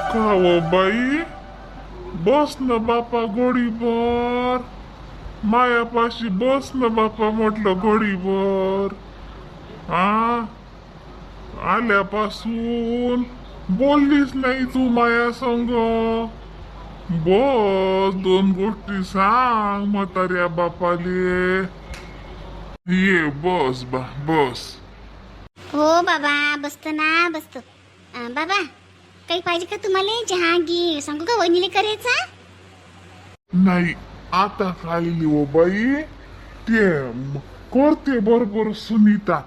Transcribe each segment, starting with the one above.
का व बाई, बस न बापा घडीभर मायापाशी, बस न बापा म्हटलं घडीभर. हा, आल्यापासून बोललीच नाही तू माया संग. बस दोन गोष्टी सांग म्हाताऱ्या बापाले. ये बस बा बस. हो बाबा, बसतो ना बसतो. बाबा, काही पाहिजे का तुम्हाला? चहा घे, सांगू का वहिनीले करायचा? नाही आता खाली हो बाई. ते करते बरोबर सुनीता,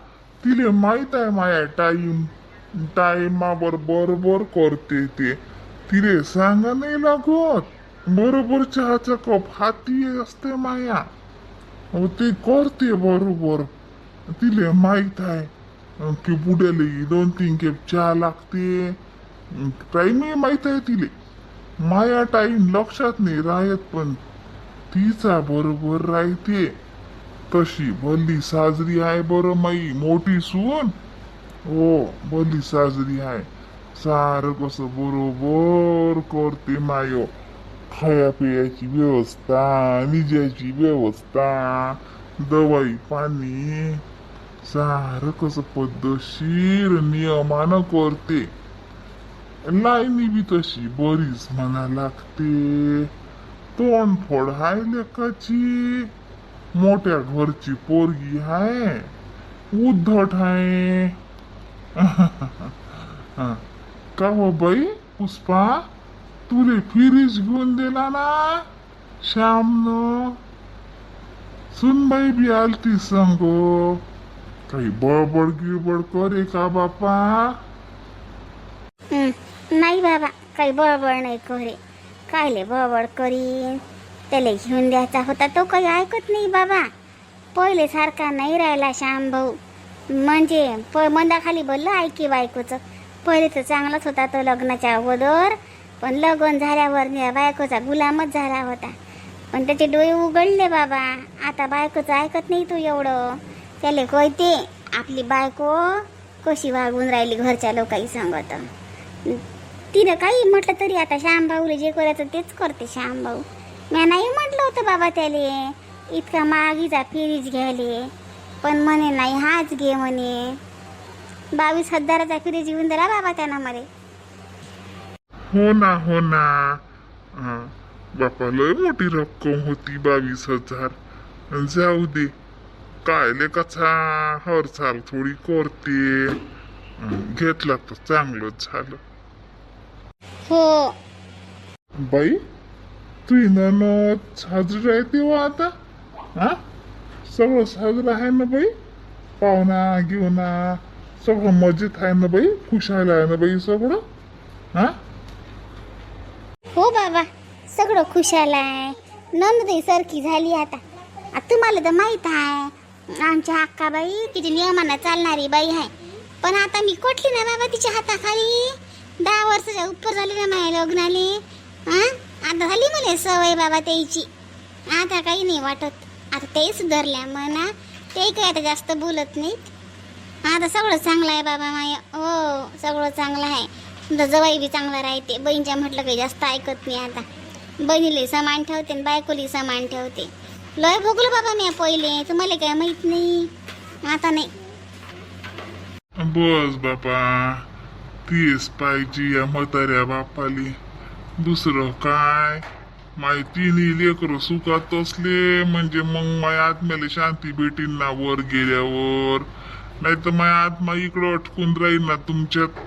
तिले माहित आहे माया टाइमावर बरोबर करते ते. तिले सांगा नाही लागत, बरोबर चहाचा कप हाती असते माया. अहो ते करते बरोबर, तिले माहित आहे की बुड्याला 2-3 खेप चहा लागते. टाइमही माहित आहे तिले. माया टाइम लक्षात नाही राहत, पण तिचा बरोबर राहते. तशी भली साजरी आहे बरं माई मोठी सून. हो, भली साजरी आहे. सारं कसं बरोबर करते मायो. खाया पियाची व्यवस्था, निजाची व्यवस्था, दवाई पाणी, सारं कसं पद्धतशीर नियमानं करते. लाईनी बी तशी बरीच म्हणा लागते. तोंडफोड हाय लेकाची. मोठ्या घरची पोरगी हाय, उद्धट हाय. का हो बाई पुष्पा, तुले फिरीज घेऊन दिला ना श्यामनं? सुनबाई बी आलती संग. काही बळबड गिळबड करे का बापा? नाही बाबा, काही बळबळ नाही करे. कायले बळबळ करीन? त्याला घेऊन द्यायचा होता तो काही ऐकत नाही बाबा. पहिले सारखा नाही राहिला श्याम भाऊ. म्हणजे मंदाखाली बोललं ऐकी बायकोचं. पहिले तर चांगलाच होता तो लग्नाच्या अगोदर, पण लग्न झाल्यावर बायकोचा गुलामच झाला होता. पण त्याचे डोळे उघडले बाबा. आता बायकोचं ऐकत नाही तू एवढं. त्याला कळते आपली बायको कशी वागून राहिली घरच्या लोकांनी सांगत. तिनं काही म्हटलं तरी आता श्यामभाऊला जे करायचं तेच करते श्यामभाऊ. मी नाही म्हटलं होतं बाबा त्याले इतका मागीचा फ्रीज घ्यायले, पण म्हणे नाही हाच घे म्हणे. 22,000चा फ्रीज घेऊन दिला बाबा त्यानं मला. हो ना हो ना. बापा लय मोठी रक्कम होती 22,000. जाऊ दे, काय लेकाचा हर साल थोडी करते. घेतला तर चांगलंच झालं. हो बाई, तुझी नणद साजरी आहे तेव्हा आता. हा, सगळं साजरं आहे ना बाई? पाहुणा घेऊना सगळं मजेत आहे ना बाई? खुशाल आहे ना बाई सगळं? हा, हो बाबा, सगळं खुशाल आहे. नंदई सारखी झाली आता. तुम्हाला तर माहित आहे आमच्या अक्काबाई किती नियमानं चालणारी बाई आहे. पण आता मी कोटली ना बाबा तिच्या हाताखाली. 10 वर्षाच्या उपर झाली ना माझ्या लग्नाले. आता झाली मला सवय बाबा त्याची. आता काही नाही वाटत. आता ते सुधारल्या म्हणा. ते काही आता जास्त बोलत नाहीत. आता सगळं चांगलं आहे बाबा माया. हो, सगळं चांगलं आहे. तुमचा जवाई बी चांगला राहते. बहीणच्या म्हटलं काही जास्त ऐकत नाही आता. बहिणीला समान ठेवते आणि बायकोली समान ठेवते. लय भोगलो बाबा मी पहिले, तुम्हाला काय माहित नाही. आता नाही. बस बापा, तीच पाहिजे या म्हाताऱ्या बापाली. दुसरं काय? माहिती लेकरं सुखात असले म्हणजे मग माझ्या आत्म्याला शांती भेटीन ना वर गेल्यावर. नाही तर माझ्या आत्मा इकडं अटकून राहील ना तुमच्यात.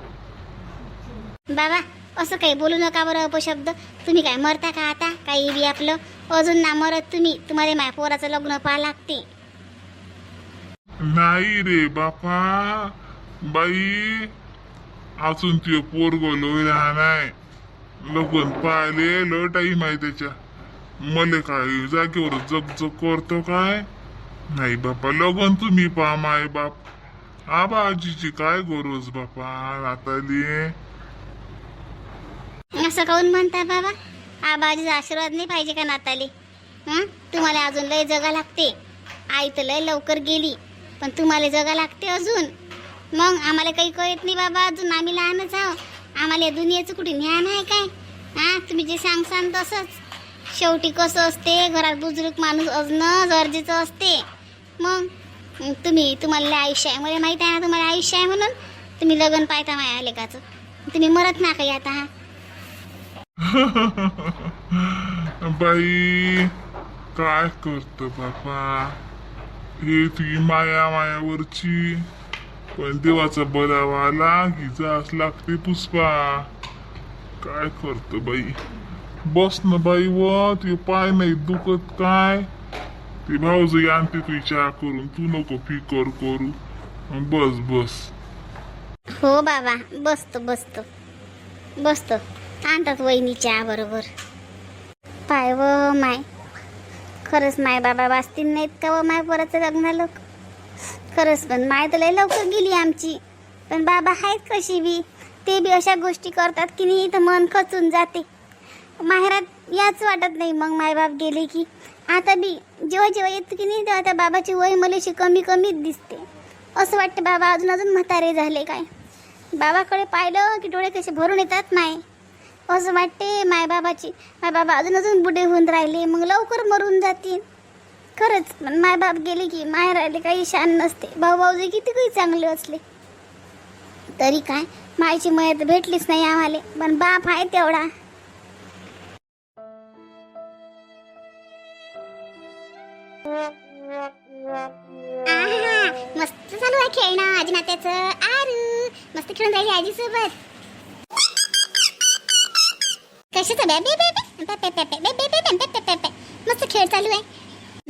बाबा, असं काही बोलू नका बरं अपशब्द. तुम्ही काय मरता का आता? काही बी आपलं अजून ना मरत तुम्ही. तुम्हाला माझ्या पोराचं लग्न पाहा लागते. नाही रे बापा, बाई अजून ते पोरग लय लहान आहे. लग्न पाहिले लय टाईम आहे त्याच्या. मले काय जागेवर जग जग करतो काय? नाही बापा, लग्न तुम्ही पहा माय बाप. आबा आजीची काय गरज बापा नाताली. असं काऊन म्हणता बाबा? आबाजीचा आशीर्वाद नाही पाहिजे का नाताले? तुम्हाला अजून लय जगा लागते. आई तर लय लवकर गेली, पण तुम्हाला जगा लागते अजून. मग आम्हाला काही कळत नाही बाबा, अजून आम्ही लहानच आहोत. आम्हाला आम्हाला दुनियेचं कुठे ज्ञान आहे काय? हा, तुम्ही जे सांगसान तसंच. शेवटी कसं असते, घरात बुजुर्ग माणूस असणं गरजेचं असते. मग तुम्हाला लय आयुष्य आहे, मला माहिती आहे ना तुम्हाला आयुष्य आहे म्हणून. तुम्ही लग्न पाहता माझ्या लेकाचं, तुम्ही मरत ना काही आता. बाई काय करत बापा, हे ती मायावरची. पण देवाचा बलावा आला की जास लागते पुष्पा. काय करत बाई, बस ना बाई. व ते पाय नाही दुखत काय? ते भाऊजी आणते तू चहा करून, तू नको फिकर करू. बस बस. हो बाबा, बसतो आणतात वहिनी चहा बरोबर. पाय व माय, खरंच माय बाबा वाचतील नाहीत का व माय परत लग्नाला? खरंच पण माय तर लय लवकर गेली आमची. पण बाबा आहेत कशी बी, ते बी अशा गोष्टी करतात की नाही तर मन खचून जाते. माहेरात याच वाटत नाही मग मायबाप गेले की. आता बी जेव्हा येतं की नाही तेव्हा त्या बाबाची वय मलेशी कमीच दिसते. असं वाटतं बाबा अजून म्हातारे झाले काय. बाबाकडे पाहिलं की डोळे कसे भरून येतात माय. असं वाटते माय बाबा अजून बुढे होऊन राहिले, मग लवकर मरून जातील. खरंच पण माय बाप गेले की माय राहिले काही शान नसते. भाऊजी किती काही चांगले असले तरी काय, मायची मयत भेटलीच नाही आम्हाला. पण बाप आहे तेवढा. मस्त चालू आहे खेळणं आजी नात्याचं. आरू मस्त खेळून राहिली आजी सोबत. कशाचं मस्त खेळ चालू आहे.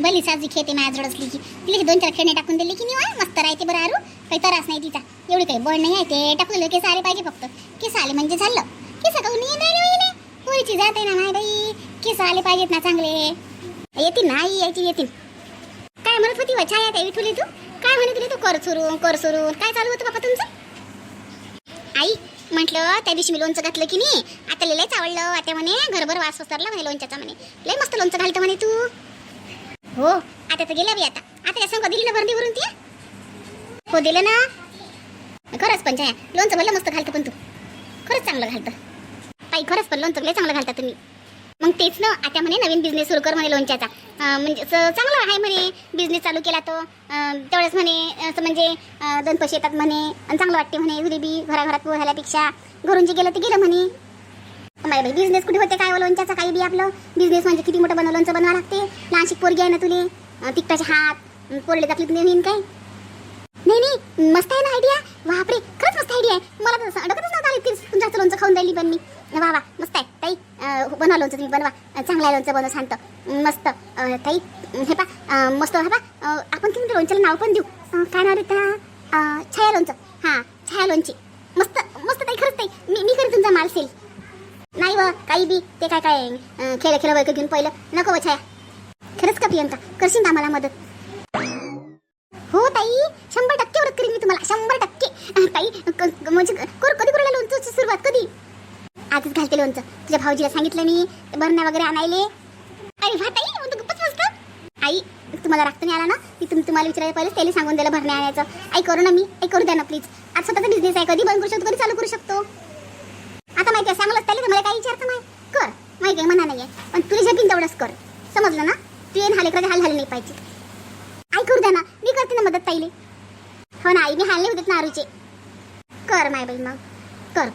भली साजी खेळते माझ्याजवळ असली की. तिला 2-4 खेळणे टाकून दिले की नाही मस्त राहते बरं. आरू काही त्रास नाही तिचा, एवढी काही बळ नाही आहे. ते टाकून दिलं केस आले पाहिजे, फक्त केस आले म्हणजे झालं. केस काऊन राहिले पोरीची जात आहे ना माय बाई, केस आले पाहिजेत ना चांगले. येतील नाही येतील. काय म्हणत होती छाया त्या विठुली तू? काय म्हणत होती तू? कर सुरू काय चालू होतं बाबा तुमचं? आई म्हटलं त्या दिवशी मी लोणचं घातलं की नाही, आता लयच आवडलं. आता म्हणे घरभर वास पसरला म्हणे लोणच्याचा, म्हणे लय मस्त लोणचं घालतं म्हणे तू. हो आता तर गेल्या बी. आता त्या संग दिली ना भरली भरून ती. हो दिलं ना. खरंच पण छाया लोणचं भलं मस्त घालतं. पण तू खरंच चांगलं घालतं ताई. खरंच पण लोणचं लय चांगलं घालता तुम्ही. मग तेच ना, आता म्हणे नवीन बिझनेस सुरू कर म्हणे लोणच्याचा. म्हणजे चांगला आहे म्हणे बिझनेस चालू केला तो. तेवढंच म्हणे असं म्हणजे 2 पैसे येतात म्हणे आणि चांगलं वाटते म्हणे. घरी घराघरात झाल्यापेक्षा घरून जे गेलं ते गेलं म्हणे. माय बाई बिझनेस कुठे होते काय लोणच्याचा? काही बी आपलं बिझनेस म्हणजे किती मोठं लोणचं बनवा लागते. लहानशी पोरगी आहे ना तुले, तिकटाचे हात पोरले टाकली नेहमी काय. नाही मस्त आहे ना आयडिया. बापरे खरंच मस्त आयडिया आहे. मला तर डोक्यातच नव्हतं आली तुमचं लोणचं खाऊन राहिली. पण मी वा मस्त आहे ताई. बनवा लोणचं तुम्ही, बनवा चांगलं आहे लोणचं, बनव शांत मस्त. ताई हे पा मस्त हे पा. आपण तुम्ही लोणच्याला नाव पण देऊ. काय नाव देता? छाया लोणचं. हां छाया लोणची. मस्त ताई. खरंच ताई मी करेन तुमचा माल सेल. नाही व काही बी ते काय खेळ वैक घेऊन पहिलं नको व छाया. खरंच का प्रियंका करशील ना मला मदत? हो ताई 100% मदत करीन मी तुम्हाला. 100% ताई. म्हणजे कधी करायला लोणचं सुरुवात? कधी? आजच घालते लोणचं. तुझ्या भाऊजीला सांगितलं मी भरण्या वगैरे आणायले. अरे वा ताई मग खूपच मस्त. आई तुम्हाला राखत नाही आला ना, मी तुम्हाला विचारायला पहिले त्याला सांगून दिलं भरण्या आणायचं. आई करू ना, मी करू द्या ना प्लीज. आज स्वतःचा बिझनेस आहे, कधी बंद करू शकतो कधी चालू करू शकतो. आता माहिती आहे सांगलंच त्याला तर मला काही विचारतं नाही. कर माहिती आहे म्हणा नाहीये, पण तुला झेपीन तेवढंच कर. समजलं ना? तू येऊन हालेकराचे हाल झाले नाही पाहिजे. आई करू द्या ना, मी करते ना मदत ताईले. हो ना आई, मी हाल नाही होते ना आरूचे. कर माय बाई मग कर.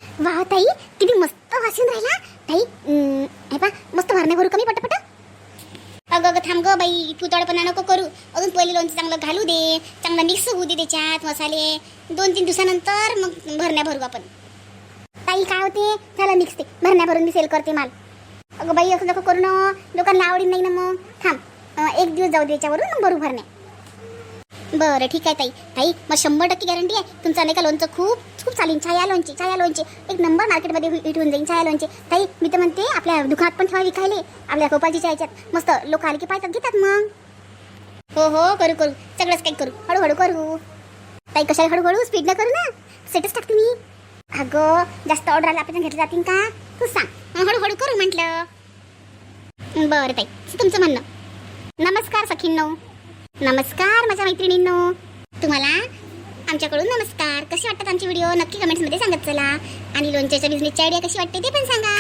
वाह ताई किती मस्त वासून राहिला ताई. हे पा मस्त भरण्या भरू कमी पटापट. अगं थांब ग बाई, तू तडपणा नको करू. अजून पहिले लोणचं चांगलं घालू दे, चांगला मिक्स होऊ दे त्याच्यात मसाले. 2-3 दिवसानंतर मग भरण्या भरू आपण. ताई काय होते झालं मिक्स, ते भरण्या भरून मी सेल करते माल. अगं बाई असं नको करू ना, लोकांना आवडीन नाही ना. मग थांब 1 दिवस जाऊ दे त्याच्यावरून मग भरू भरण्या. बरं ठीक आहे ताई. मग 100% गॅरंटी आहे तुमचं नाही का लोणचं खूप चालेल. छाया लोणचे 1 नंबर मार्केटमध्ये हिट होऊन जाईल. छाया लोणचे ताई मी तर म्हणते आपल्या दुकानात पण ठेवा विकायले. आपल्या गोपाळजीच्या याच्यात मस्त लोक आले की पाहतात घेतात मग. हो करू सगळंच काही करू. हळूहळू करू ताई. कशाला हळूहळू? स्पीड न करू ना, सेटच टाकते मी. अगं जास्त ऑर्डर आला आपण घेतले जातील का? तू सांग. हळूहळू करू म्हटलं. बरं ताई तुमचं म्हणणं. नमस्कार सखींनो. नमस्कार माझ्या मैत्रिणींनो. तुम्हाला आमच्याकडून नमस्कार. कसे वाटतात आमचे व्हिडिओ नक्की कमेंट्समध्ये सांगत चला. आणि लोणच्याच्या बिझनेसची आयडिया कशी वाटते ते पण सांगा.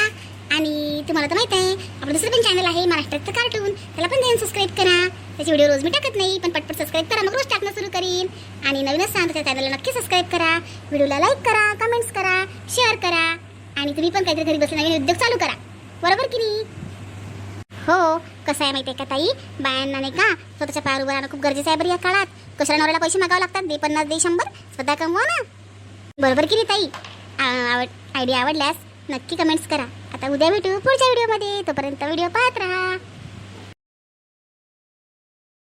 आणि तुम्हाला तर माहित आहे आपलं दुसरं पण चॅनल आहे महाराष्ट्राचं कार्टून, त्याला पण ध्यान सबस्क्राईब करा. त्याचे व्हिडिओ रोज मी टाकत नाही, पण पटपट सबस्क्राईब करा, मग रोज टाकणं सुरू करीन. आणि नवीन असाल तर त्या चॅनलला नक्की सबस्क्राईब करा, व्हिडिओला लाईक करा, कमेंट्स करा, शेअर करा. आणि तुम्ही पण काहीतरी घरी बसले नवीन उद्योग चालू करा, बरोबर की नाही? हो, कसं आहे माहिती आहे का ताई, बायांना नाही का स्वतःच्या पायावर उभं राहणं खूप गरजेचं आहे बरं या काळात. कशाला नवऱ्याला पैसे मागावे लागतात, दे 50 दे 100, स्वतः कमवा ना, बरोबर की नाही ताई? आयडिया आवडल्यास नक्की कमेंट्स करा. आता उद्या भेटू पुढच्या व्हिडिओमध्ये, तोपर्यंत व्हिडिओ पाहत राहा.